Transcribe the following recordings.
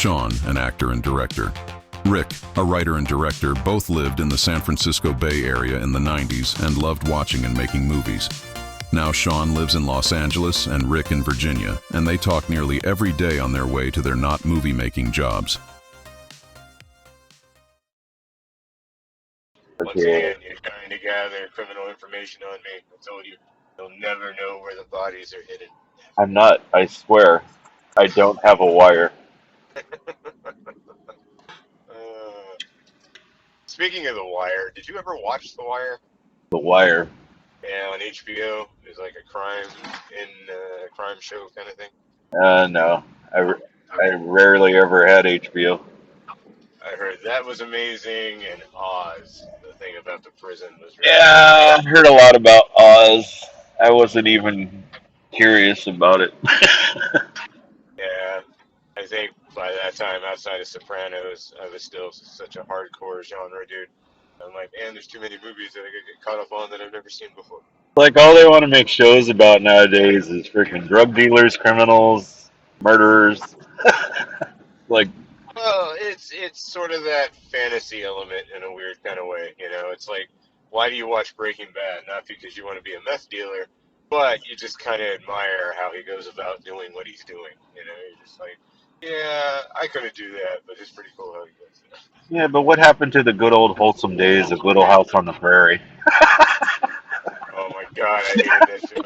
Sean, an actor and director. Rick, a writer and director, both lived in the San Francisco Bay Area in the 90s and loved watching and making movies. Now Sean lives in Los Angeles and Rick in Virginia, and they talk nearly every day on their way to their not movie-making jobs. Once again, you're trying to gather criminal information on me. I told you, you'll never know where the bodies are hidden. I'm not, I swear. I don't have a wire. Speaking of The Wire, did you ever watch The Wire? The Wire. Yeah, on HBO. It's like a crime crime show kind of thing. No. I rarely ever had HBO. I heard that was amazing, and Oz, the thing about the prison, was really Yeah, I heard a lot about Oz. I wasn't even curious about it. yeah. I think by that time, outside of Sopranos, I was still such a hardcore genre dude. I'm like, man, there's too many movies that I could get caught up on that I've never seen before. Like, all they want to make shows about nowadays is freaking drug dealers, criminals, murderers. Like, Well, it's sort of that fantasy element in a weird kind of way. You know, it's like, why do you watch Breaking Bad? Not because you want to be a meth dealer, but you just kind of admire how he goes about doing what he's doing. You know, you're just like, yeah, I couldn't do that, but it's pretty cool how he does it. yeah, but what happened to the good old wholesome days of Little House on the Prairie? Oh my God, I hated that shit.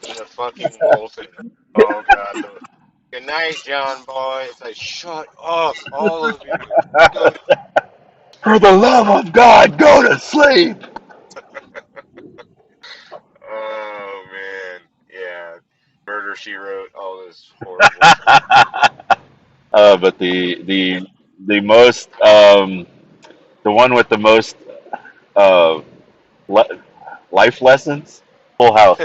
The fucking Bolton. Oh God. Good night, John Boy. It's like, shut up, all of you. For the love of God, go to sleep! Oh man, yeah. Murder She Wrote, all this horrible. But the most the one with the most uh, le- life lessons, Full House.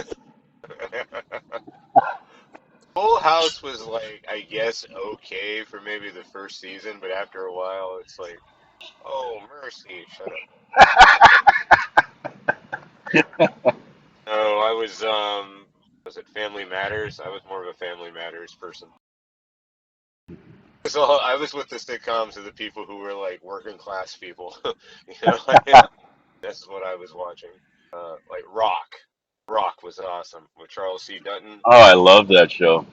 Full House was like, I guess, okay for maybe the first season, but after a while, it's like, oh mercy, shut up. No, I was it Family Matters? I was more of a Family Matters person. So I was with the sitcoms of the people who were like working class people. You know, that's what I was watching. Like Rock. Rock was awesome with Charles C. Dutton. Oh, I love that show.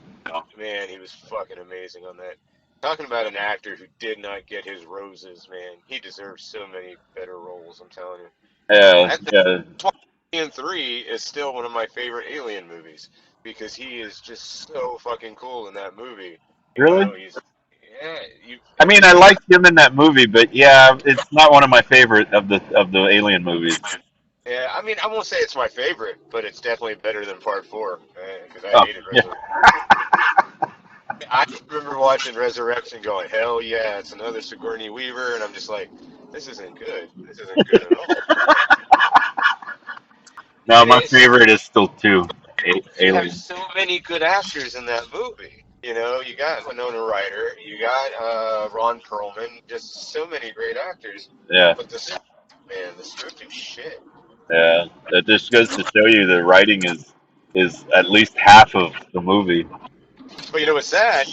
Man, he was fucking amazing on that. Talking about an actor who did not get his roses, man. He deserves so many better roles, I'm telling you. Yeah, I think yeah. Alien 3 is still one of my favorite Alien movies because he is just so fucking cool in that movie. You Really? know, yeah, I have you mean, I seen it? liked him in that movie, but yeah, it's not one of my favorite of the Alien movies. Yeah, I mean, I won't say it's my favorite, but it's definitely better than Part 4 because I Oh, hated yeah. Resurrection. I remember watching Resurrection going, hell yeah, it's another Sigourney Weaver, and I'm just like, this isn't good. This isn't good at all. No, And my it's favorite is still two. you have Alien. so many good actors in that movie. You know, you got Winona Ryder, you got Ron Perlman, just so many great actors. Yeah, But the script is shit. yeah. That just goes to show you the writing is at least half of the movie. But you know what's sad?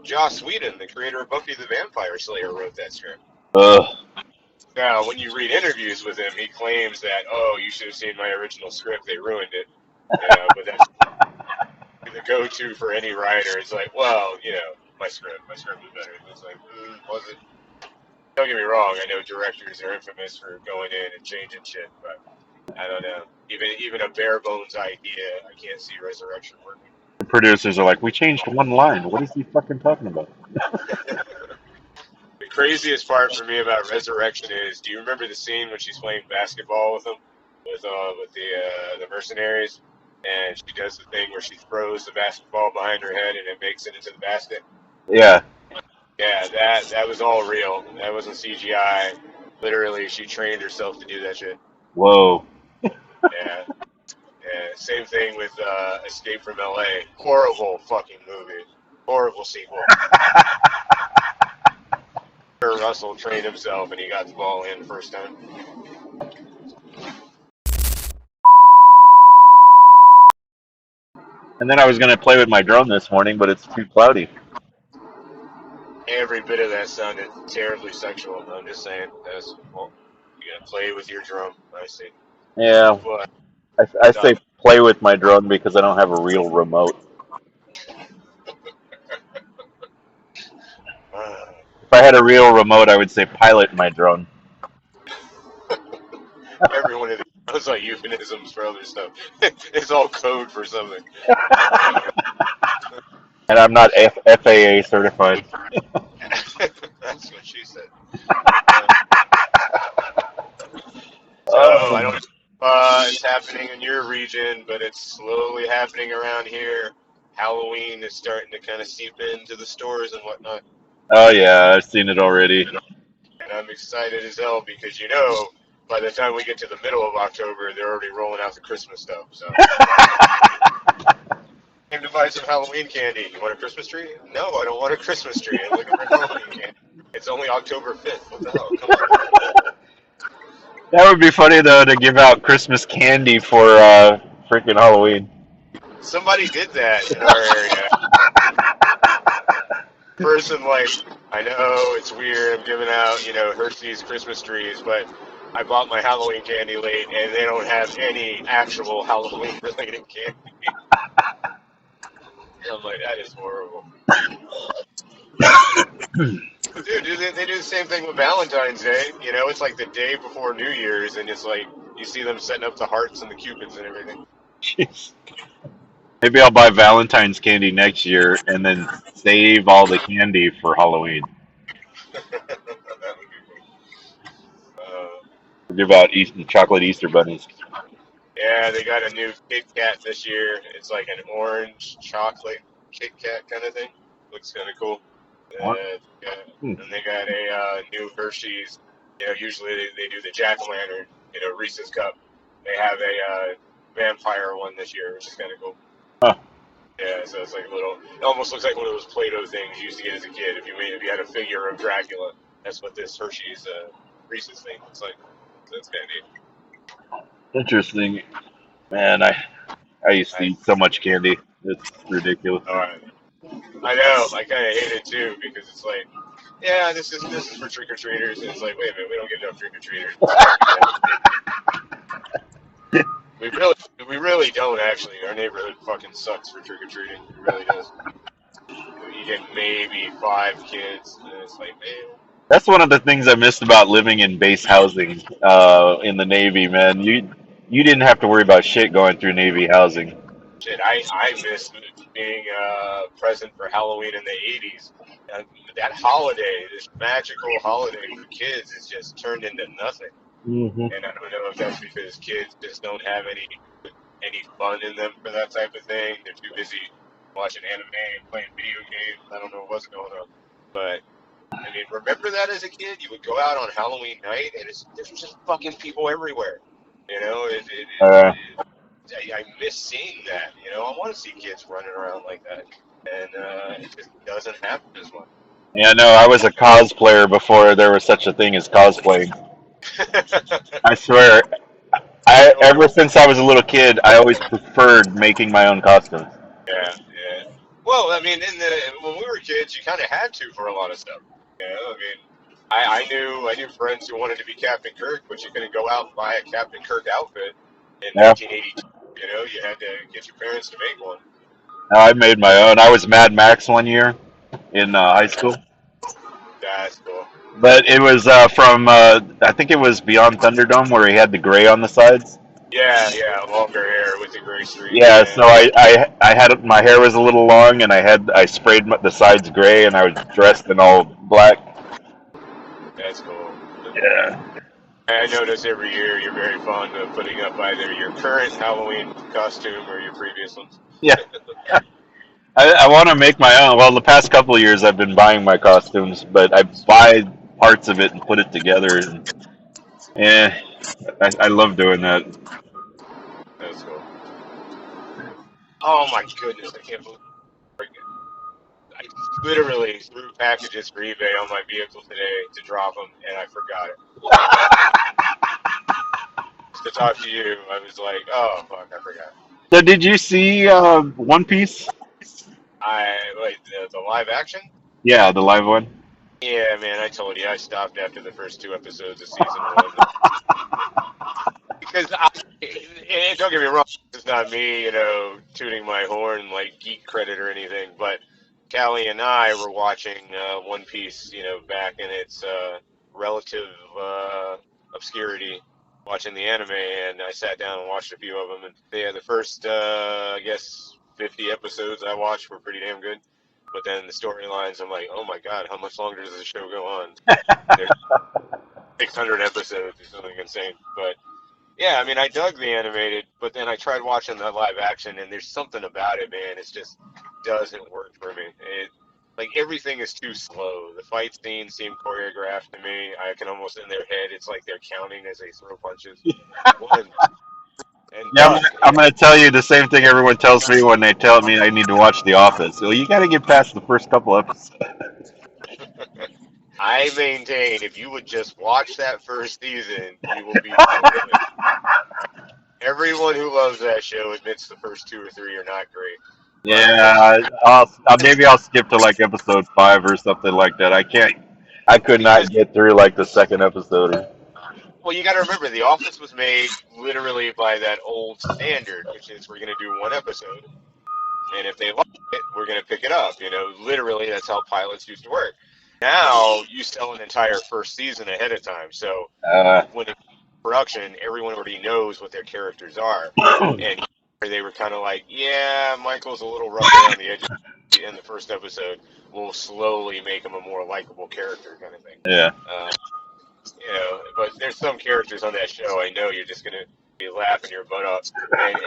Joss Whedon, the creator of Buffy the Vampire Slayer, wrote that script. Ugh. Now, when you read interviews with him, he claims that, oh, you should have seen my original script. They ruined it. You know, but that's the go-to for any writer. It's like, well, you know, my script was better. It's like, was it? Don't get me wrong. I know directors are infamous for going in and changing shit, but I don't know. Even a bare bones idea, I can't see Resurrection working. The producers are like, we changed one line. What is he fucking talking about? The craziest part for me about Resurrection is, do you remember the scene when she's playing basketball with them, with the mercenaries, and she does the thing where she throws the basketball behind her head and it makes it into the basket? Yeah. Yeah, that was all real. That wasn't CGI. Literally, she trained herself to do that shit. Whoa. Yeah. Yeah. Same thing with Escape from LA. Horrible fucking movie. Horrible sequel. Kurt Russell trained himself and he got the ball in the first time. And then I was gonna play with my drone this morning, but it's too cloudy. Every bit of that sounded terribly sexual. I'm just saying. That's well, you gotta play with your drum. I see. Yeah, But I uh, say play with my drone because I don't have a real remote. If I had a real remote, I would say pilot my drone. every one of these sounds like euphemisms for other stuff. It's all code for something. And I'm not FAA certified. That's what she said. Uh, so I don't know if it's happening in your region, but it's slowly happening around here. Halloween is starting to kind of seep into the stores and whatnot, Oh yeah, I've seen it already. and I'm excited as hell because by the time we get to the middle of October, they're already rolling out the Christmas stuff. So came to buy some Halloween candy. You want a Christmas tree? No, I don't want a Christmas tree. I'm looking for Halloween candy. It's only October 5th. What the hell? Come on. That would be funny though to give out Christmas candy for freaking Halloween. Somebody did that in our area. Person like, I know it's weird. I'm giving out, Hershey's Christmas trees, but I bought my Halloween candy late, and they don't have any actual Halloween-related candy. I'm like, that is horrible. Dude, they do the same thing with Valentine's Day. It's like the day before New Year's, and it's like you see them setting up the hearts and the cupids and everything. Jeez. Maybe I'll buy Valentine's candy next year and then save all the candy for Halloween. That would be cool. Give out chocolate Easter bunnies. Yeah, they got a new Kit Kat this year. It's like an orange chocolate Kit Kat kind of thing. Looks kind of cool. What? Yeah. Hmm. And they got a new Hershey's. Usually they do the Jack O' Lantern, Reese's Cup. They have a vampire one this year, which is kind of cool. Huh. Yeah, so it's like it almost looks like one of those Play-Doh things you used to get as a kid. If you had a figure of Dracula, that's what this Hershey's Reese's thing looks like. So that's kind of neat. Interesting. Man, I used to eat so much candy. It's ridiculous. All right. I know. I kind of hate it too because it's like, yeah, this is for trick or treaters, and it's like, wait a minute, we don't get enough trick or treaters. We really don't actually. Our neighborhood fucking sucks for trick or treating. It really does. You get maybe 5 kids, and it's like, man. That's one of the things I missed about living in base housing in the Navy, man. You didn't have to worry about shit going through Navy housing. Shit, I miss being present for Halloween in the '80s. That holiday, this magical holiday for kids, is just turned into nothing. Mm-hmm. And I don't know if that's because kids just don't have any fun in them for that type of thing. They're too busy watching anime and playing video games. I don't know what's going on. But, I mean, remember that as a kid? You would go out on Halloween night, and there's just fucking people everywhere. I miss seeing that. I want to see kids running around like that. And it just doesn't happen as much. Yeah, no, I was a cosplayer before there was such a thing as cosplaying. I swear, ever since I was a little kid, I always preferred making my own costumes. Yeah. Well, I mean, when we were kids, you kind of had to for a lot of stuff. I mean, I knew friends who wanted to be Captain Kirk, but you couldn't go out and buy a Captain Kirk outfit in 1982. You had to get your parents to make one. No, I made my own. I was Mad Max one year in high school. That's cool. But it was from, I think it was Beyond Thunderdome where he had the gray on the sides. Yeah, longer hair with the gray streak. Yeah, so I had, my hair was a little long and I sprayed the sides gray and I was dressed in all black. That's cool. Yeah. I notice every year you're very fond of putting up either your current Halloween costume or your previous ones. Yeah. I want to make my own. Well, the past couple of years I've been buying my costumes, but I buy parts of it and put it together. And, I love doing that. That's cool. Oh my goodness, I can't believe I literally threw packages for eBay on my vehicle today to drop them, and I forgot it. To talk to you, I was like, oh fuck, I forgot. So did you see One Piece? I like the live action. Yeah, the live one. Yeah, man, I told you I stopped after the first two episodes of season one because and don't get me wrong, it's not me, tooting my horn like geek credit or anything, but Callie and I were watching One Piece, back in its relative obscurity, watching the anime, and I sat down and watched a few of them, and yeah, the first, I guess, 50 episodes I watched were pretty damn good. But then the storylines, I'm like, oh my god, how much longer does the show go on? There's 600 episodes or something insane. But yeah, I mean, I dug the animated, but then I tried watching the live action, and there's something about it, man. It just doesn't work for me. Like everything is too slow. The fight scenes seem choreographed to me. I can almost in their head, it's like they're counting as they throw punches. One and Yeah, done. I'm gonna tell you the same thing everyone tells me when they tell me I need to watch The Office. Well, you got to get past the first couple episodes. I maintain if you would just watch that first season, you will be. Everyone who loves that show admits the first two or three are not great. Yeah, maybe I'll skip to like episode 5 or something like that. I can't. I could Because not get through like the second episode. well, you got to remember, The Office was made literally by that old standard, which is we're going to do one episode, and if they like it, we're going to pick it up. Literally, that's how pilots used to work. Now you sell an entire first season ahead of time, so Uh, when it's production, everyone already knows what their characters are, and they were kind of like, yeah, Michael's a little rough around the edges in the first episode. We'll slowly make him a more likable character, kind of thing. yeah. Uh, but there's some characters on that show I know you're just gonna be laughing your butt off, and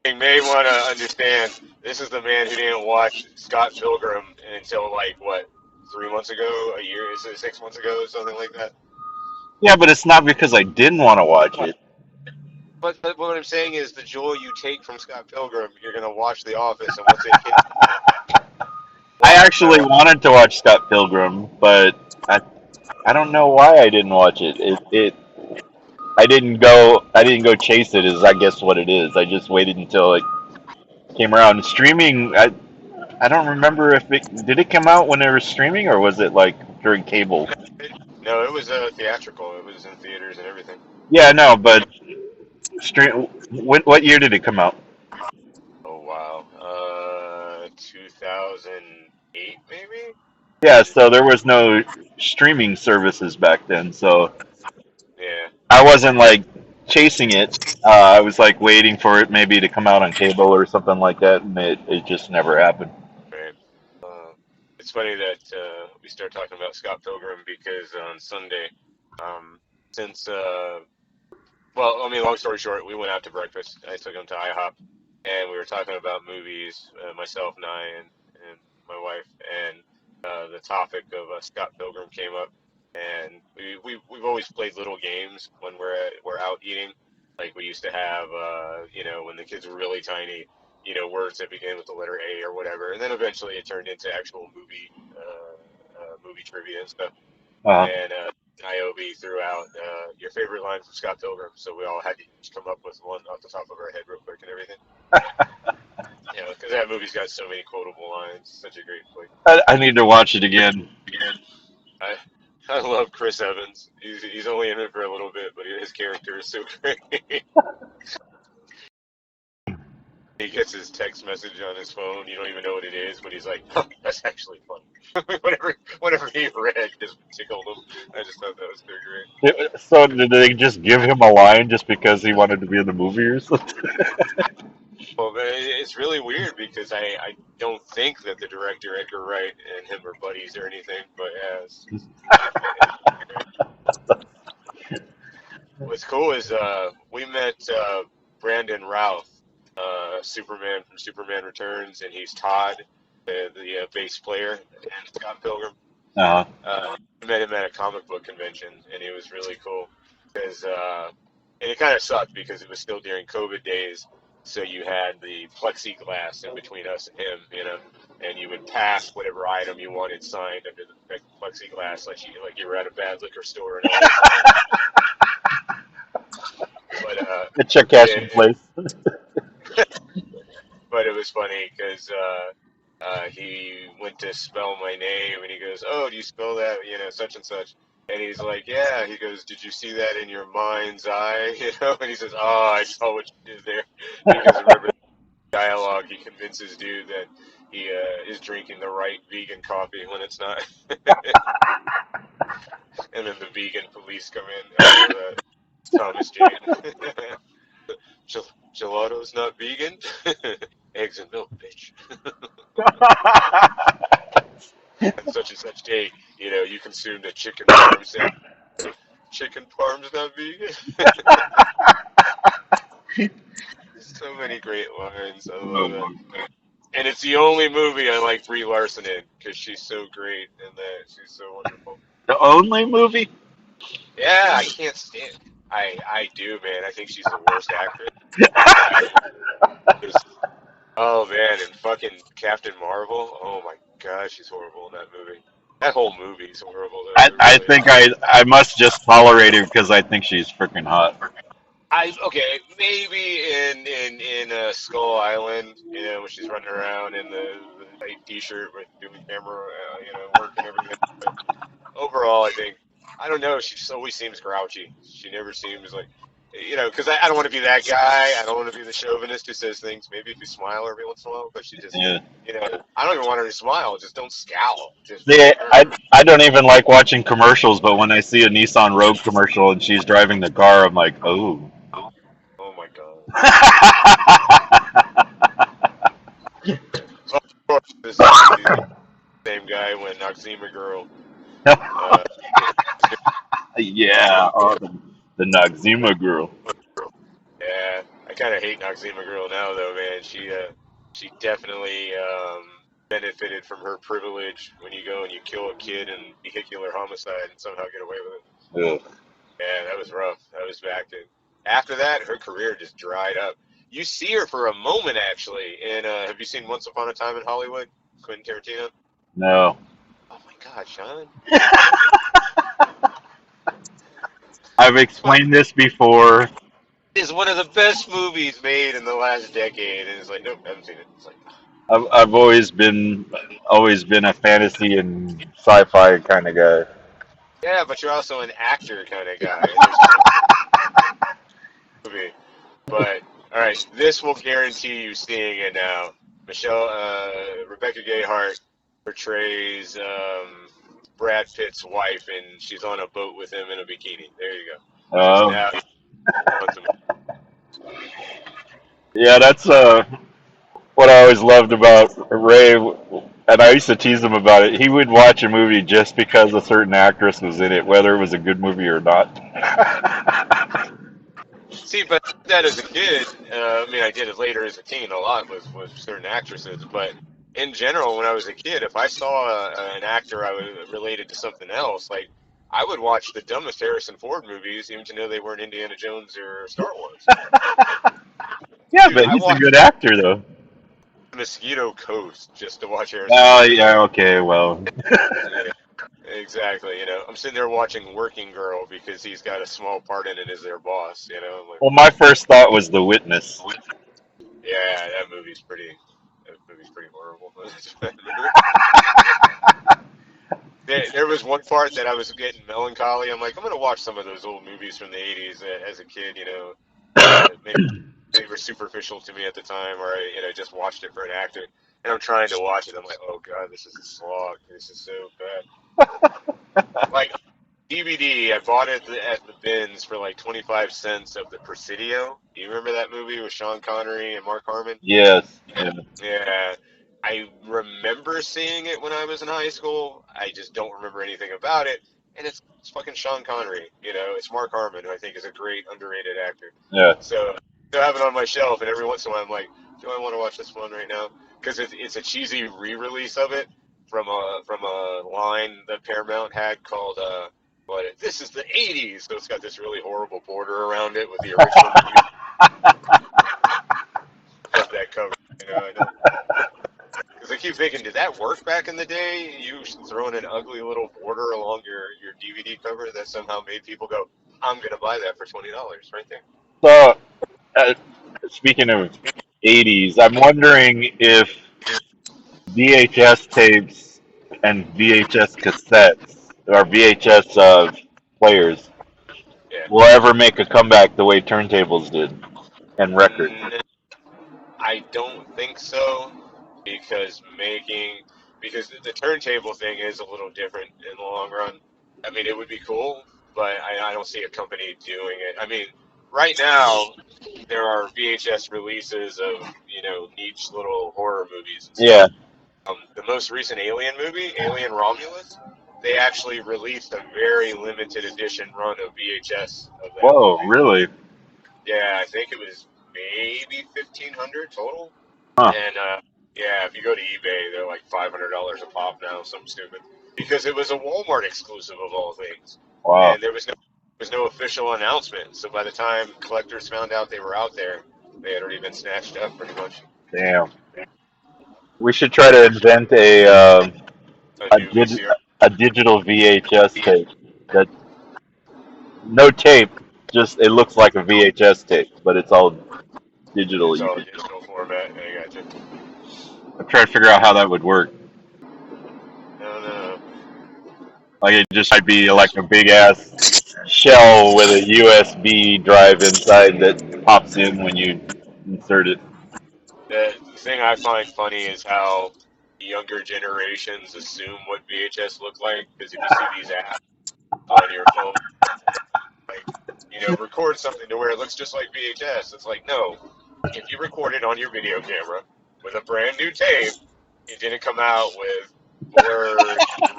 you may want to understand this is the man who didn't watch Scott Pilgrim until like what 3 months ago, a year, is it 6 months ago, something like that. Yeah, but it's not because I didn't want to watch it. But what I'm saying is the joy you take from Scott Pilgrim, you're gonna watch The Office, and once it hits, I actually wanted to watch Scott Pilgrim, but I don't know why I didn't watch it. I didn't go chase it is I guess what it is. I just waited until it came around. Streaming, I don't remember if it come out when it was streaming or was it like during cable? no, it was theatrical. It was in theaters and everything. Yeah, no, but stream. What year did it come out? Oh wow, 2008 maybe. Yeah, so there was no streaming services back then, so Yeah. I wasn't like chasing it. I was like waiting for it maybe to come out on cable or something like that, and it just never happened. Right. It's funny that we start talking about Scott Pilgrim because on Sunday, since well, I mean, long story short, we went out to breakfast. I took him to IHOP, and we were talking about movies, myself and I, and my wife, and the topic of Scott Pilgrim came up, and we've always played little games when we're out eating, like we used to have, when the kids were really tiny, words that begin with the letter A or whatever, and then eventually it turned into actual movie trivia and stuff, Uh, and Niobe threw out your favorite line from Scott Pilgrim, so we all had to each come up with one off the top of our head real quick and everything. Because that movie's got so many quotable lines. Such a great flick. I need to watch it again. I I love Chris Evans. He's only in it for a little bit, but his character is so great. He gets his text message on his phone. You don't even know what it is, but he's like, oh, "That's actually funny." whatever he read just tickled him. I just thought that was so great. So did they just give him a line just because he wanted to be in the movie or something? Well, but it's really weird because I don't think that the director Edgar Wright and him are buddies or anything. But what's cool is we met Brandon Routh, Superman from Superman Returns, and he's Todd, the bass player, and Scott Pilgrim. Uh-huh. I met him at a comic book convention, and it was really cool because, and it kind of sucked because it was still during COVID days, so you had the plexiglass in between us and him, and you would pass whatever item you wanted signed under the plexiglass, like you were at a bad liquor store. And all that. But The check cashing place. But it was funny because he went to spell my name, and he goes, "Oh, do you spell that? You know, such and such." And he's like, "Yeah." He goes, "Did you see that in your mind's eye?" You know, and he says, "Oh, I saw what you did there." Because remember the dialogue, he convinces dude that he is drinking the right vegan coffee when it's not, and then the vegan police come in. Thomas Jane. Gelato's not vegan. Eggs and milk, bitch. On such and such date, you know, you consumed a chicken parm sandwich. Chicken parm's not vegan. So many great lines. I love that. And it's the only movie I like Brie Larson in because she's so great and that she's so wonderful. The only movie? Yeah, I can't stand. I do, man. I think she's the worst actress. There's, oh man, and fucking Captain Marvel. Oh my god, she's horrible in that movie. That whole movie's horrible though. It I really is. think I must just tolerate her because I think she's freaking hot. I okay, maybe in Skull Island, you know, when she's running around in the tight T-shirt with doing camera, you know, work and everything. But overall, I think I don't know. She just always seems grouchy. She never seems like, you know, because I don't want to be that guy. I don't want to be the chauvinist who says things. Maybe if you smile every once in a while, but she just, Yeah. you know, I don't even want her to smile. Just don't scowl. Just See, I don't even like watching commercials, but when I see a Nissan Rogue commercial and she's driving the car, I'm like, oh. oh my god. So, of course, this is the same guy when Noxzema Girl. Uh, Yeah, oh, the Noxzema girl. yeah, I kind of hate Noxzema Girl now, though, man. She definitely benefited from her privilege when you go and you kill a kid in vehicular homicide and somehow get away with it. Ugh. Yeah, that was rough. That was back to. After that, her career just dried up. You see her for a moment, actually. And have you seen Once Upon a Time in Hollywood? Quentin Tarantino. No. Oh my God, Sean! I've explained this before. It's one of the best movies made in the last decade, and it's like, nope, haven't seen it. It's like, I've always been a fantasy and sci-fi kind of guy. yeah, but you're also an actor kind of guy. And there's a movie. But all right, this will guarantee you seeing it now. Rebecca Gayheart portrays Brad Pitt's wife, and she's on a boat with him in a bikini. There you go. So Um, now, yeah, that's what I always loved about Ray, and I used to tease him about it. He would watch a movie just because a certain actress was in it, whether it was a good movie or not. see, but that as a kid, I mean, I did it later as a teen a lot with certain actresses, but in general, when I was a kid, if I saw an actor I was related to something else, like I would watch the dumbest Harrison Ford movies, even to know they weren't Indiana Jones or Star Wars. Yeah, Dude, but I he's a watched good actor, though. Mosquito Coast just to watch Harrison Oh, Ford. yeah, okay, well. Yeah, exactly. You know, I'm sitting there watching Working Girl because he's got a small part in it as their boss. You know, I'm like, Well, my first thought was The Witness. yeah, that movie's pretty. That movie's pretty horrible. There was one part that I was getting melancholy. I'm like, I'm gonna watch some of those old movies from the '80s as a kid. You know, maybe they were superficial to me at the time, or I, you know, just watched it for an actor. And I'm trying to watch it. I'm like, oh god, this is a slog. This is so bad. Like DVD, I bought it at the bins for like 25 cents of the Presidio. Do you remember that movie with Sean Connery and Mark Harmon? Yes. Yeah. Yeah, I remember seeing it when I was in high school. I just don't remember anything about it. And it's fucking Sean Connery. You know, it's Mark Harmon, who I think is a great underrated actor. Yeah. So I have it on my shelf, and every once in a while I'm like, do I want to watch this one right now? Because it's a cheesy re-release of it from a line that Paramount had called but this is the '80s, so it's got this really horrible border around it with the original movie. Love that cover. You know, I don't. Because I keep thinking, did that work back in the day? You throwing an ugly little border along your DVD cover that somehow made people go, I'm going to buy that for $20 right there. So, uh, speaking of '80s. I'm wondering if VHS tapes and VHS cassettes or VHS players Yeah. will ever make a comeback the way turntables did and records. Mm, I don't think so because because the turntable thing is a little different in the long run. I mean, it would be cool, but I don't see a company doing it. I mean, right now there are VHS releases of niche little horror movies and stuff. Yeah. The most recent Alien movie, Alien Romulus, they actually released a very limited edition run of VHS of that Whoa, movie. really? Yeah, I think it was maybe 1,500 total. Huh. And yeah, if you go to eBay, they're like $500 a pop now, something stupid. Because it was a Walmart exclusive of all things, Wow. and there was no official announcement. So by the time collectors found out they were out there, they had already been snatched up pretty much. Damn. We should try to invent A a, new dig- VCR. a digital VHS tape that no tape, just it looks like a VHS tape, but it's all digital. It's You all could, digital format. I got you. I'm trying to figure out how that would work. No. Like it just might be like a big ass shell with a USB drive inside that pops in when you insert it. The thing I find funny is how younger generations assume what VHS look like. Because if you see these apps on your phone, like record something to where it looks just like VHS. It's like, no, if you record it on your video camera with a brand new tape, it didn't come out with blurred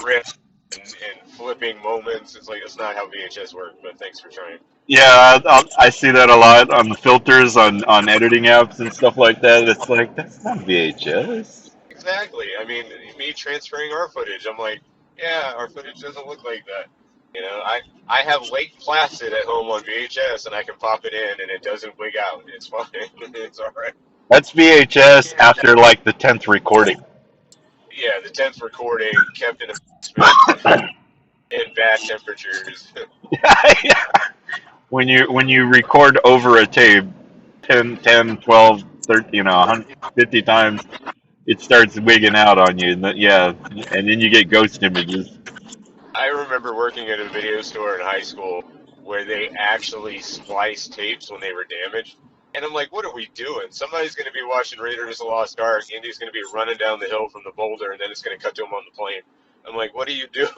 rips and flipping moments. It's like, that's not how VHS works, but thanks for trying. Yeah, I see that a lot on the filters on editing apps and stuff like that. It's like that's not VHS. Exactly. I mean, me transferring our footage, I'm like, yeah, our footage doesn't look like that. I have Lake Placid at home on VHS, and I can pop it in, and it doesn't wig out. It's fine. It's all right. That's VHS after like the 10th recording. Yeah, the 10th recording kept in a basement in bad temperatures. When you record over a tape 10, 12, 13, 150 times, it starts wigging out on you. Yeah, and then you get ghost images. I remember working at a video store in high school where they actually spliced tapes when they were damaged. And I'm like, what are we doing? Somebody's going to be watching Raiders of the Lost Ark. Indy's going to be running down the hill from the boulder, and then it's going to cut to him on the plane. I'm like, what are you doing?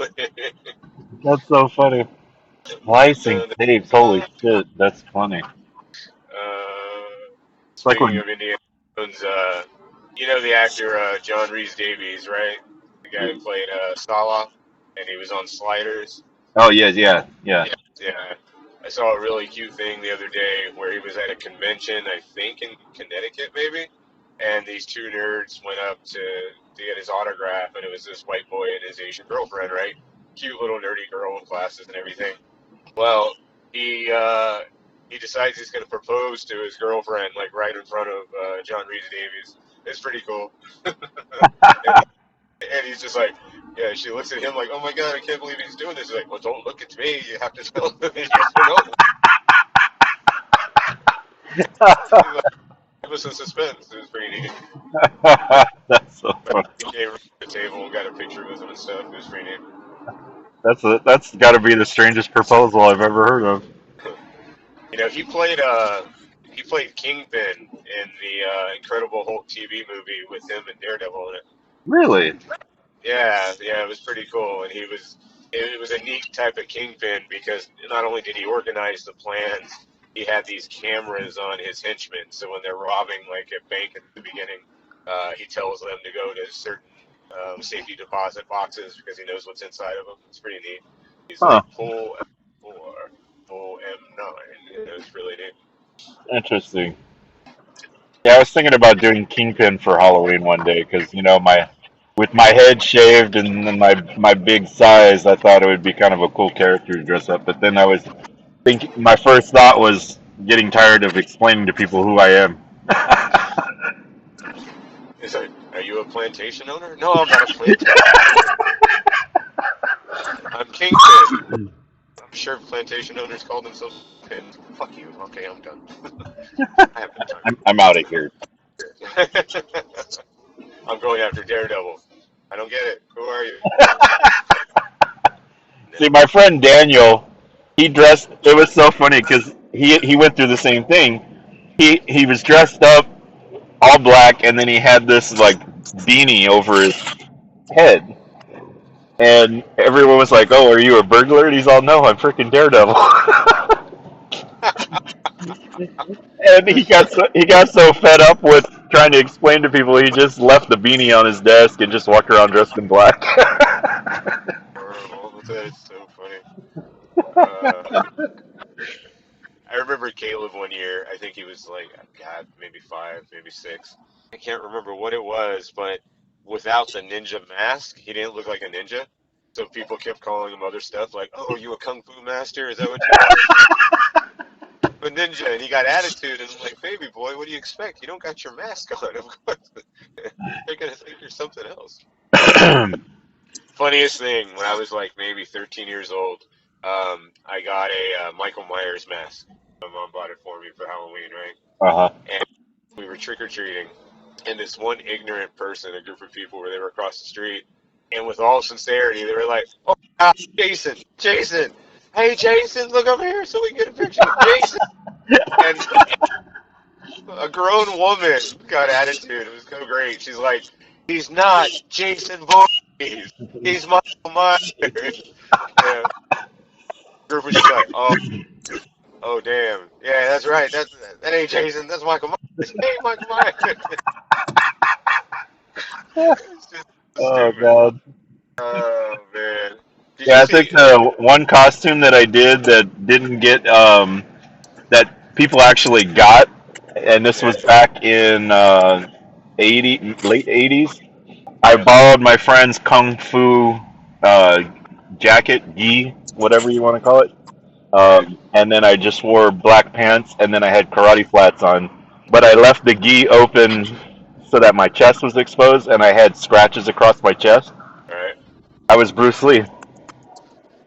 That's so funny. Splicing tapes, holy shit, that's funny. It's like Speaking when, of Indiana Jones, the actor John Rhys Davies, right? The guy who played Salah, and he was on Sliders. oh yeah. Yeah. I saw a really cute thing the other day where he was at a convention, I think in Connecticut maybe, and these two nerds went up to get his autograph, and it was this white boy and his Asian girlfriend, right? Cute little nerdy girl with glasses and everything. Well, he decides he's going to propose to his girlfriend, like right in front of John Rhys Davies. It's pretty cool. And he's just like, yeah, she looks at him like, oh my God, I can't believe he's doing this. He's like, well, don't look at me. You have to tell him yes or no. Like, it was a suspense. It was pretty neat. That's so funny. He came to the table and got a picture with him and stuff. It was pretty neat. That's got to be the strangest proposal I've ever heard of. He played Kingpin in the Incredible Hulk TV movie with him and Daredevil in it. Really? Yeah, it was pretty cool, and it was a neat type of Kingpin because not only did he organize the plans, he had these cameras on his henchmen, so when they're robbing like a bank at the beginning, he tells them to go to certain safety deposit boxes because he knows what's inside of them. It's pretty neat. He's like full M4, full M9. It was really neat. Interesting. Yeah, I was thinking about doing Kingpin for Halloween one day because with my head shaved and then my big size, I thought it would be kind of a cool character to dress up. But then I was thinking, my first thought was getting tired of explaining to people who I am. Are you a plantation owner? No, I'm not a plantation. I'm Kingpin. I'm sure plantation owners call themselves pins. Fuck you. Okay, I'm done. I have no time. I'm out of here. I'm going after Daredevil. I don't get it. Who are you? See, my friend Daniel, he dressed. It was so funny because he went through the same thing. He was dressed up all black, and then he had this like beanie over his head, and everyone was like, "Oh, are you a burglar?" And he's all, "No, I'm freaking Daredevil." And he got so fed up with trying to explain to people, he just left the beanie on his desk and just walked around dressed in black. Horrible. That's so funny. Uh, I remember Caleb one year. I think he was like, God, maybe 5, maybe 6. I can't remember what it was, but without the ninja mask, he didn't look like a ninja. So people kept calling him other stuff like, "Oh, are you a kung fu master? Is that what you are?" A ninja, and he got attitude, and I'm like, "Baby boy, what do you expect? You don't got your mask on, of course. They're gonna think you're something else." Funniest thing, when I was like maybe 13 years old, I got a Michael Myers mask. My mom bought it for me for Halloween, right? Uh-huh. And we were trick or treating, and this one ignorant person, a group of people, where they were across the street, and with all sincerity, they were like, "Oh, Jason, Jason, hey Jason, look over here so we can get a picture of Jason." And a grown woman got attitude. It was so great. She's like, "He's not Jason Voorhees. He's Michael Myers." Yeah. Group was just like, "Oh, damn. Yeah, that's right. That ain't Jason. That's Michael Myers. Hey, Michael Myers." It's just Oh stupid. god. Oh man. Did Yeah, you I think see? the one costume that I did that didn't get that people actually got, and this Yeah. was back in late 80s. I Yeah. borrowed my friend's kung fu uh, jacket, gi, whatever you want to call it. Right. And then I just wore black pants, and then I had karate flats on. But I left the gi open so that my chest was exposed, and I had scratches across my chest. Right. I was Bruce Lee,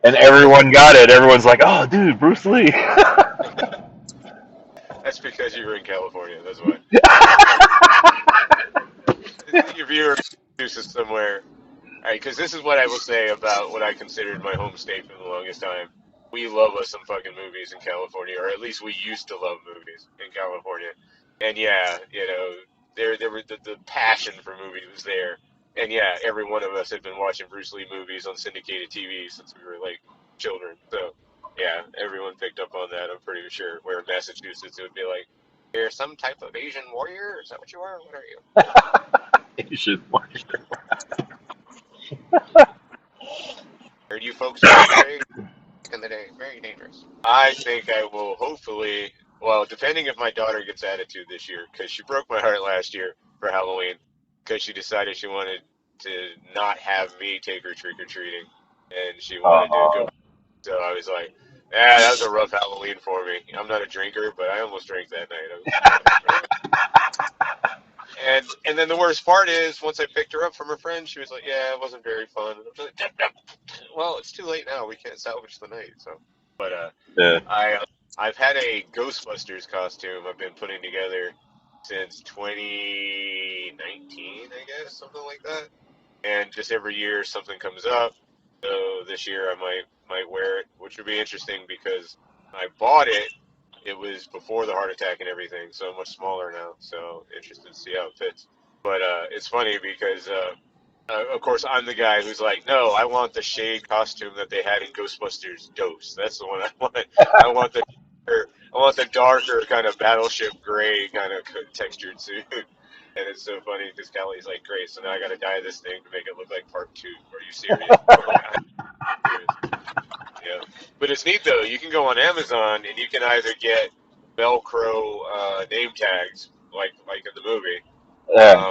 and everyone got it. Everyone's like, "Oh, dude, Bruce Lee." That's because you were in California. That's why. If you were somewhere. All right, because this is what I will say about what I considered my home state for the longest time. We love us some fucking movies in California, or at least we used to love movies in California. And yeah, there were the passion for movies was there. And yeah, every one of us had been watching Bruce Lee movies on syndicated TV since we were like children. So yeah, everyone picked up on that. I'm pretty sure. Where in Massachusetts, it would be like, "You're some type of Asian warrior? Is that what you are? What are you?" Asian. Heard you folks were very in the day, very dangerous. I think I will hopefully, well, depending if my daughter gets attitude this year, because she broke my heart last year for Halloween, because she decided she wanted to not have me take her trick or treating, and she wanted to go. So I was like, that was a rough Halloween for me. I'm not a drinker, but I almost drank that night. And then the worst part is, once I picked her up from her friend, she was like, "Yeah, it wasn't very fun." And I was like, "Well, it's too late now. We can't salvage the night." So, but Yeah. I've had a Ghostbusters costume I've been putting together since 2019, I guess, something like that. And just every year something comes up. So this year I might wear it, which would be interesting because I bought it. It was before the heart attack and everything, so much smaller now. So interested to see how it fits. But it's funny because of course, I'm the guy who's like, "No, I want the shade costume that they had in Ghostbusters Dose. That's the one I want. I want the darker kind of battleship gray kind of textured suit." And it's so funny because Kelly's like, "Great, so now I got to dye this thing to make it look like Part 2. Are you serious?" I'm like, "I'm serious." Yeah, but it's neat though. You can go on Amazon and you can either get Velcro name tags like in the movie. Yeah.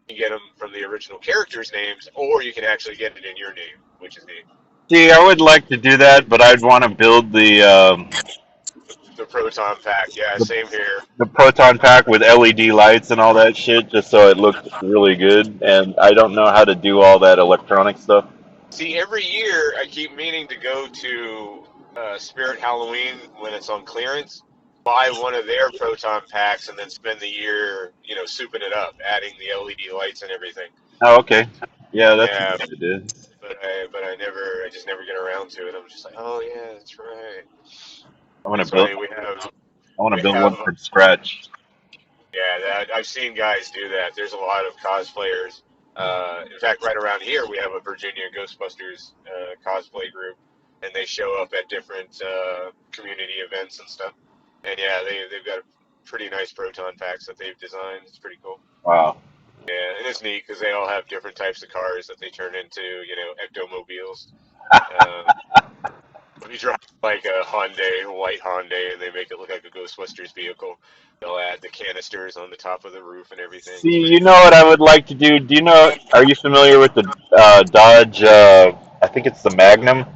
You can get them from the original characters' names, or you can actually get it in your name, which is See, I would like to do that, but I'd want to build the proton pack. Yeah, the same here. the proton pack with LED lights and all that shit, just so it looks really good. And I don't know how to do all that electronic stuff. See, every year I keep meaning to go to Spirit Halloween when it's on clearance, buy one of their proton packs and then spend the year, souping it up, adding the LED lights and everything. Oh, okay. Yeah, that's a Yeah, good idea. I just never get around to it. I'm just like, oh yeah, that's right. I want to It's build. funny I want to we build have one from scratch. yeah, I've seen guys do that. There's a lot of cosplayers. In fact, right around here we have a Virginia Ghostbusters cosplay group, and they show up at different community events and stuff. And yeah, they've got pretty nice proton packs that they've designed. It's pretty cool. Wow. Yeah, and it's neat because they all have different types of cars that they turn into, ectomobiles. If you drive like a white Hyundai, and they make it look like a Ghostbusters vehicle, they'll add the canisters on the top of the roof and everything. See, It's pretty you neat. know what I would like to do? Do you know? Are you familiar with the Dodge? I think it's the Magnum. It,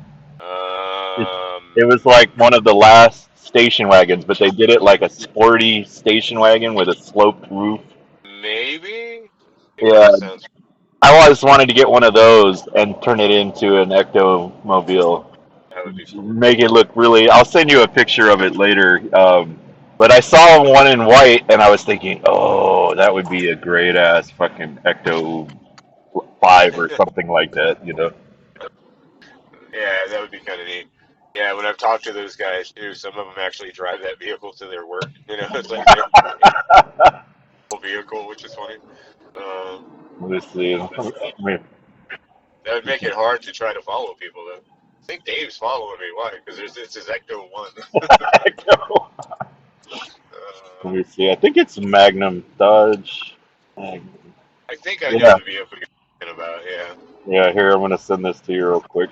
Um, it was like one of the last station wagons, but they did it like a sporty station wagon with a sloped roof. maybe. Yeah, Yeah, that sounds. I always wanted to get one of those and turn it into an ectomobile. That would be fun. Make it look really. I'll send you a picture of it later. But I saw one in white, and I was thinking, oh, that would be a great ass fucking Ecto 5 or something like that, you know? Yeah, that would be kind of neat. Yeah, when I've talked to those guys too, some of them actually drive that vehicle to their work. It's like their vehicle, which is funny. Um, Let me see. Wait. that would make it hard to try to follow people, though. I think Dave's following me. Why? Because it's his Ecto 1. Let me see. I think it's Magnum Dodge. Magnum. I think I know Yeah, the vehicle you're talking about, yeah. yeah. Here, I'm gonna send this to you real quick.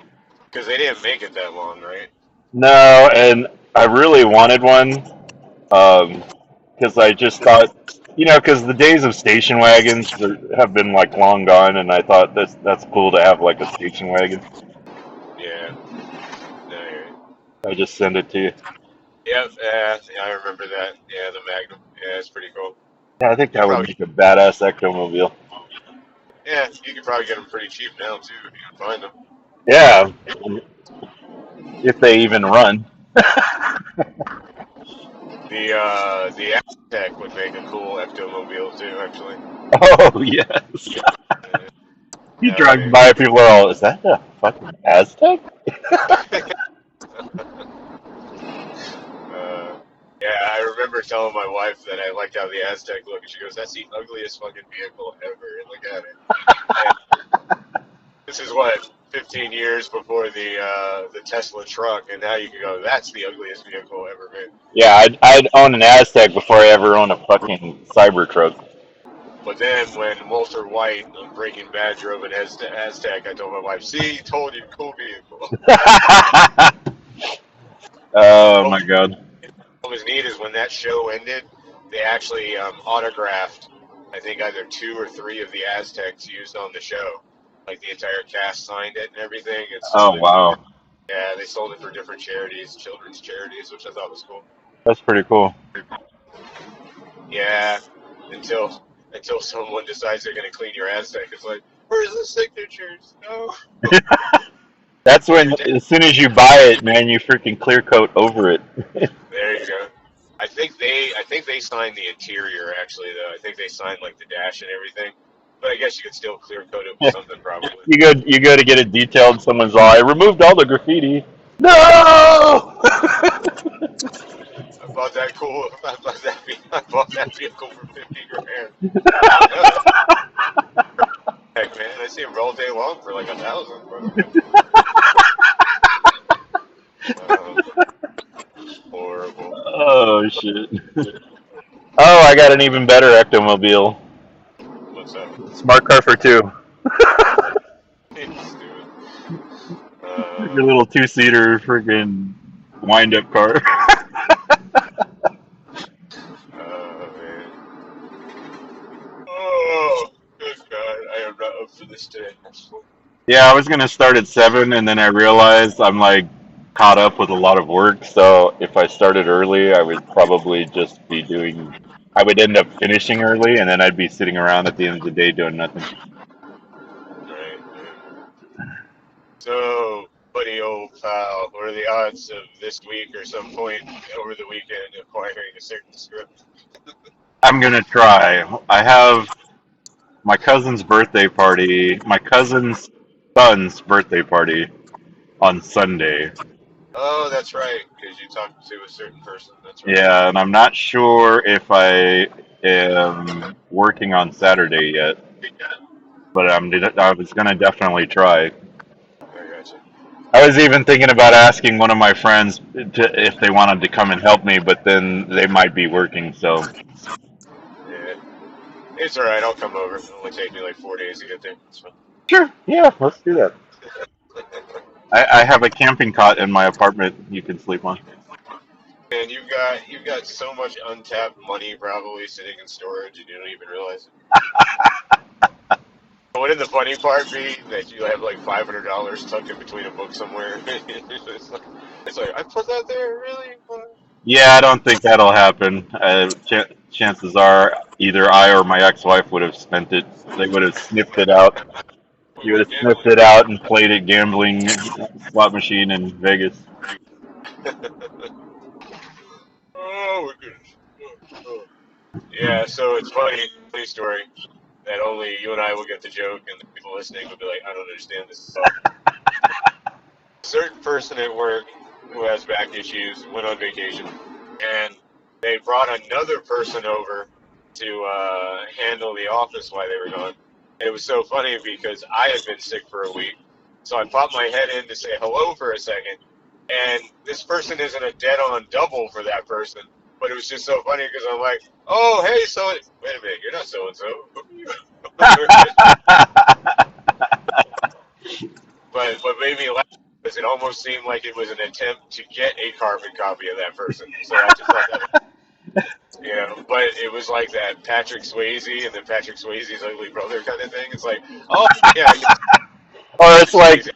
Because they didn't make it that long, right? No, and I really wanted one. Because I just thought, because the days of station wagons have been like long gone, and I thought that's cool to have like a station wagon. Yeah. No, I just send it to you. yep, yeah, I remember that. Yeah, the Magnum. Yeah, it's pretty cool. Yeah, I think You that would probably, make a badass ectomobile. yeah, you could probably get them pretty cheap now, too, if you can find them. Yeah, if they even run. The Aztec would make a cool Ectomobile, too, actually. Oh yes. Uh, You that would drive be. by, people are all, is that the fucking Aztec? Yeah, I remember telling my wife that I liked how the Aztec looked, and she goes, "That's the ugliest fucking vehicle ever." And look at it. And this is what 15 years before the Tesla truck, and now you can go, "That's the ugliest vehicle ever made." Yeah, I'd own an Aztec before I ever owned a fucking Cybertruck. But then when Walter White on Breaking Bad drove an Aztec, I told my wife, "See, told you, cool vehicle." Oh What my god. was neat is when that show ended, they actually autographed, I think, either 2 or 3 of the Aztecs used on the show. Like the entire cast signed it and everything. It's just Oh like, wow. yeah, they sold it for different charities, children's charities, which I thought was cool. That's pretty cool. Yeah, until someone decides they're gonna clean your Aztec, it's like, where's the signatures? No. That's when, as soon as you buy it, man, you freaking clear coat over it. There you go. I think they signed the interior actually though. I think they signed like the dash and everything. But I guess you could still clear coat it with something probably. You go to get it detailed. Someone's all, I removed all the graffiti. No. I bought that cool. I bought that vehicle for 50 grand. Heck man, I see them all day long for like 1,000. Horrible. Oh shit. Oh, I got an even better ectomobile. What's up? Smart car for two. Stupid. Your little two-seater freaking wind-up car. Oh man. Oh, good God, I am not up for this today. Yeah, I was gonna start at 7, and then I realized I'm like caught up with a lot of work. So if I started early, I would probably just be doing. I would end up finishing early, and then I'd be sitting around at the end of the day doing nothing. Right. So buddy, old pal, what are the odds of this week or some point over the weekend acquiring a certain script? I'm gonna try. I have my cousin's birthday party, my cousin's son's birthday party on Sunday. Oh, that's right, because you talked to a certain person. That's right. Yeah, and I'm not sure if I am working on Saturday yet, but I was gonna definitely try. I gotcha. I was even thinking about asking one of my friends if they wanted to come and help me, but then they might be working, so. Yeah, it's all right. I'll come over. It'll only take me like 4 days to get there. It's fine. Sure, yeah, let's do that. I have a camping cot in my apartment you can sleep on. And you've got so much untapped money probably sitting in storage, and you don't even realize it. Wouldn't the funny part be that you have like $500 tucked in between a book somewhere? it's like I put that there, really? Yeah, I don't think that'll happen. Chances are either I or my ex-wife would have spent it. They would have sniffed it out. We You would went have sniffed gambling. it out and played it gambling slot machine in Vegas. Oh my goodness. Oh. Yeah, so it's funny story that only you and I will get the joke, and the people listening will be like, I don't understand this. A certain person at work who has back issues went on vacation, and they brought another person over to handle the office while they were gone. And it was so funny because I had been sick for a week, so I popped my head in to say hello for a second, and this person isn't a dead-on double for that person. But it was just so funny because I'm like, oh, hey, so wait a minute, you're not so-and-so. But what made me laugh was it almost seemed like it was an attempt to get a carbon copy of that person. So I just thought that, but it was like that Patrick Swayze and then Patrick Swayze's ugly brother kind of thing. It's like, oh, yeah. Or Swayze.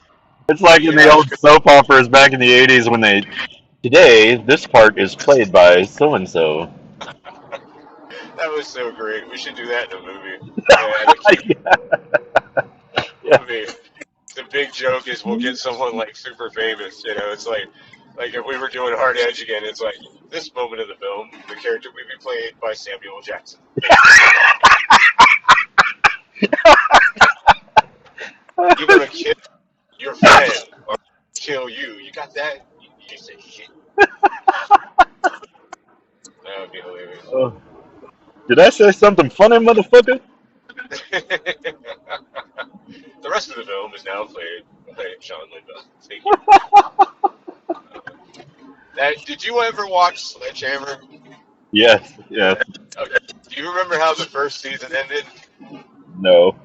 it's like in the old soap operas back in the 80s when they, today, this part is played by so-and-so. That was so great. We should do that in a movie. Movie. The big joke is we'll get someone like super famous. It's like if we were doing Hard Edge again, it's like this moment of the film, the character will be played by Samuel Jackson. You're gonna kill your friend or kill you. You got that? You say shit. That would be hilarious. Did I say something funny, motherfucker? The rest of the film is now played by Sean Linda. Thank you. Did you ever watch Sledgehammer? Yes. Okay. Do you remember how the first season ended? No.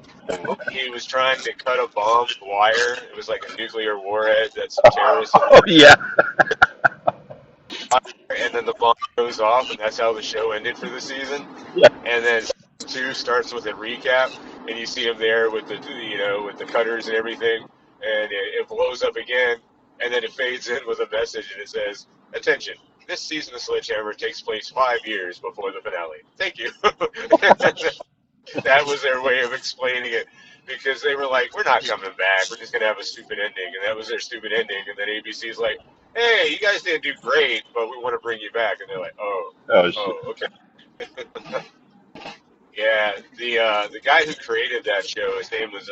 He was trying to cut a bomb wire. It was like a nuclear warhead that some terrorists. Oh, yeah. And then the bomb goes off, and that's how the show ended for the season. Yeah. And then 2 starts with a recap, and you see him there with the with the cutters and everything, and it blows up again, and then it fades in with a message, and it says, "Attention, this season of Sledgehammer takes place 5 years before the finale. Thank you." That was their way of explaining it, because they were like, "We're not coming back. We're just gonna have a stupid ending," and that was their stupid ending. And then ABC's like, "Hey, you guys didn't do great, but we want to bring you back," and they're like, "Oh, okay." Yeah, the guy who created that show, his name was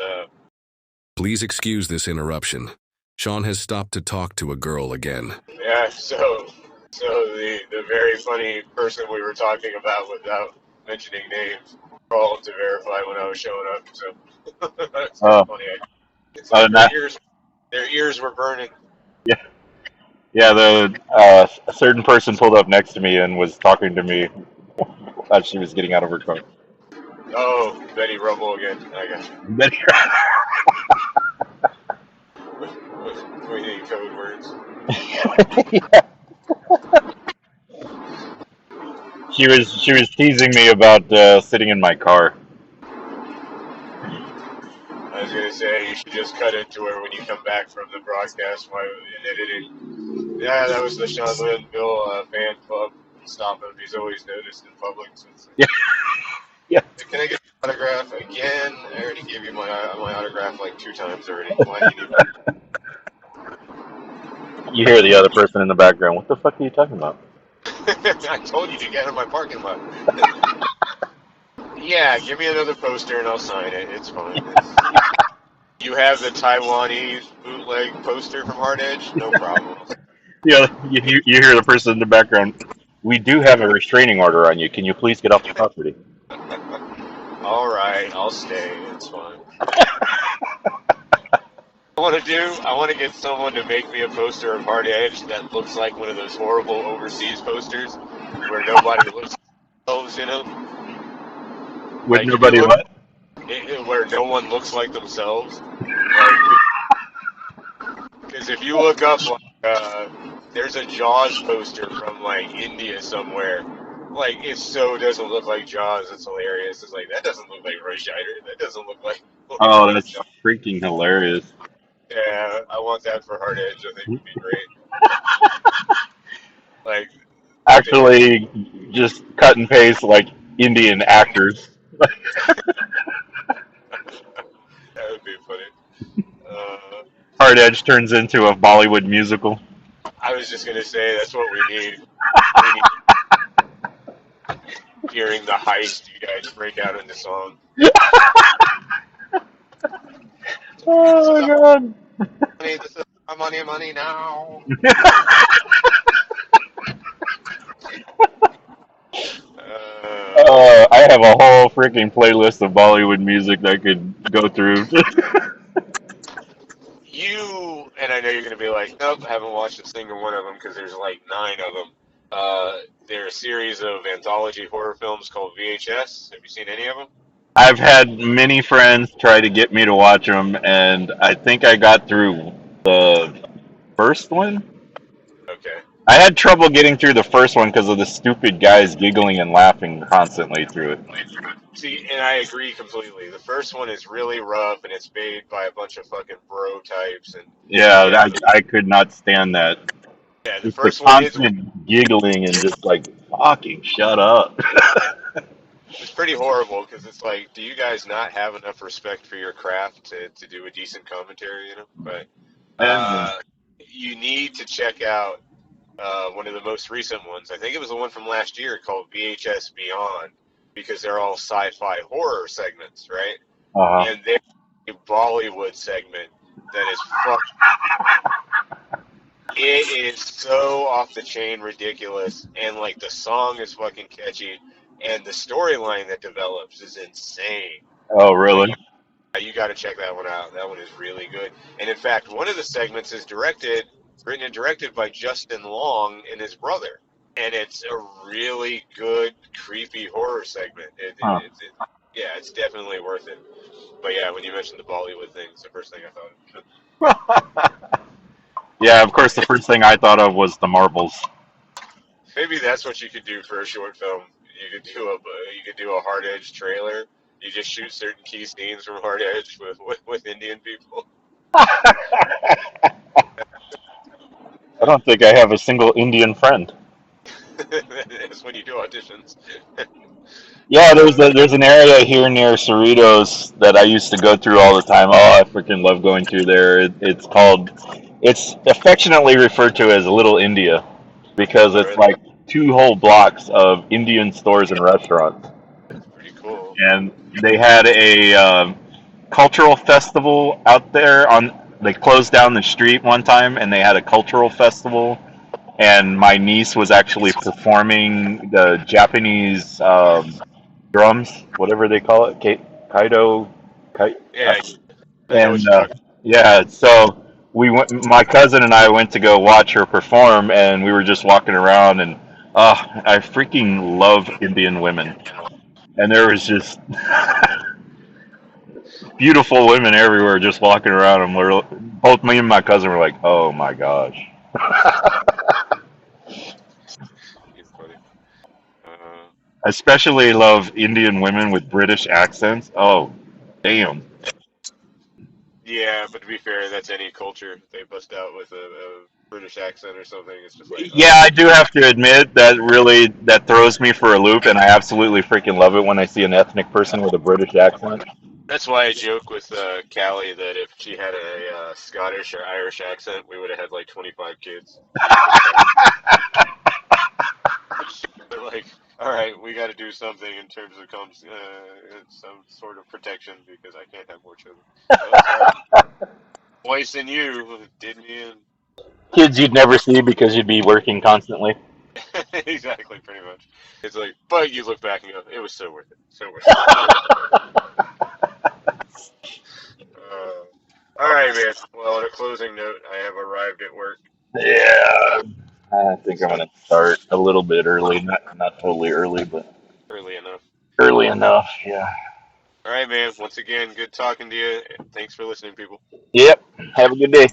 Please excuse this interruption. Sean has stopped to talk to a girl again. Yeah, so the very funny person we were talking about without mentioning names called to verify when I was showing up. So it's funny. It's like their ears were burning. Yeah. Yeah, a certain person pulled up next to me and was talking to me as she was getting out of her car. Oh, Betty Rubble again. I got you. Betty. We need code words. Yeah. She was teasing me about sitting in my car. I was gonna say you should just cut into her when you come back from the broadcast while editing. Yeah, that was the Sean Linville fan club. Stop him. He's always noticed in public. So Yeah. Yeah. Can I get your autograph again? I already gave you my autograph like 2 times already. Why do you need that? You hear the other person in the background. What the fuck are you talking about? I told you to get in my parking lot. Yeah, give me another poster and I'll sign it. It's fine. You have the Taiwanese bootleg poster from Hard Edge? No problem. Yeah, you hear the person in the background. We do have a restraining order on you. Can you please get off the property? All right, I'll stay. It's fine. I want to get someone to make me a poster of Hard Edge that looks like one of those horrible overseas posters where nobody looks like themselves, you know? With Like, nobody what? Where no one looks like themselves. Because if you look up, there's a Jaws poster from, like, India somewhere. Like, it so doesn't look like Jaws, it's hilarious. It's like, that doesn't look like Roy Scheider. That doesn't look like... Oh, that's freaking hilarious. Yeah, I want that for Hard Edge. I think would be great. Like, Actually, just cut and paste like Indian actors. that would be funny. Hard Edge turns into a Bollywood musical. I was just gonna say that's what we need. Hearing the heist, you guys break out into song. Oh my god. Money, this is my money now. I have a whole freaking playlist of Bollywood music that I could go through. You, and I know you're going to be like, nope, I haven't watched a single one of them because there's like 9 of them. They're a series of anthology horror films called VHS. Have you seen any of them? I've had many friends try to get me to watch them, and I think I got through the first one. Okay. I had trouble getting through the first one because of the stupid guys giggling and laughing constantly through it. See, and I agree completely. The first one is really rough, and it's made by a bunch of fucking bro types. And Yeah, I could not stand that. yeah, the Just first the one is constant giggling and just like, fucking shut up. it's pretty horrible because it's like, do you guys not have enough respect for your craft to do a decent commentary, you know? But you need to check out one of the most recent ones. I think it was the one from last year called VHS Beyond, because they're all sci-fi horror segments, right? Uh-huh. And there's a Bollywood segment that is it is so off the chain ridiculous, and like the song is fucking catchy, and the storyline that develops is insane. Oh, really? You got to check that one out. That one is really good. And in fact, one of the segments is written and directed by Justin Long and his brother. And it's a really good, creepy horror segment. It's definitely worth it. But yeah, when you mentioned the Bollywood thing, it's the first thing I thought. Yeah, of course, the first thing I thought of was the marbles. Maybe that's what you could do for a short film. You could do a Hard Edge trailer. You just shoot certain key scenes from Hard Edge with Indian people. I don't think I have a single Indian friend. That's when you do auditions. Yeah, there's an area here near Cerritos that I used to go through all the time. Oh, I freaking love going through there. It's affectionately referred to as Little India because it's like 2 whole blocks of Indian stores and restaurants. That's pretty cool. And they had a cultural festival out there. They closed down the street one time, and they had a cultural festival. And my niece was actually performing the Japanese drums, whatever they call it, kaido. Yeah. And yeah, so my cousin and I went to go watch her perform, and we were just walking around, and I freaking love Indian women. And there was just beautiful women everywhere just walking around, and both me and my cousin were like, oh my gosh. I especially love Indian women with British accents. Oh, damn. Yeah, but to be fair, that's any culture. They bust out with a British accent or something. It's just like, yeah, I do have to admit that throws me for a loop, and I absolutely freaking love it when I see an ethnic person with a British accent. That's why I joke with Callie that if she had a Scottish or Irish accent, we would have had like 25 kids. They're like, all right, we got to do something in terms of some sort of protection because I can't have more children. Twice in you did me in. Kids you'd never see because you'd be working constantly. Exactly, pretty much. It's like, but you look back and go, it was so worth it. So worth it. All right, man. Well, on a closing note, I have arrived at work. Yeah. I think I'm gonna start a little bit early, not totally early, but Early enough. early enough. Yeah. All right, man. Once again, good talking to you. Thanks for listening, people. Yep. Have a good day.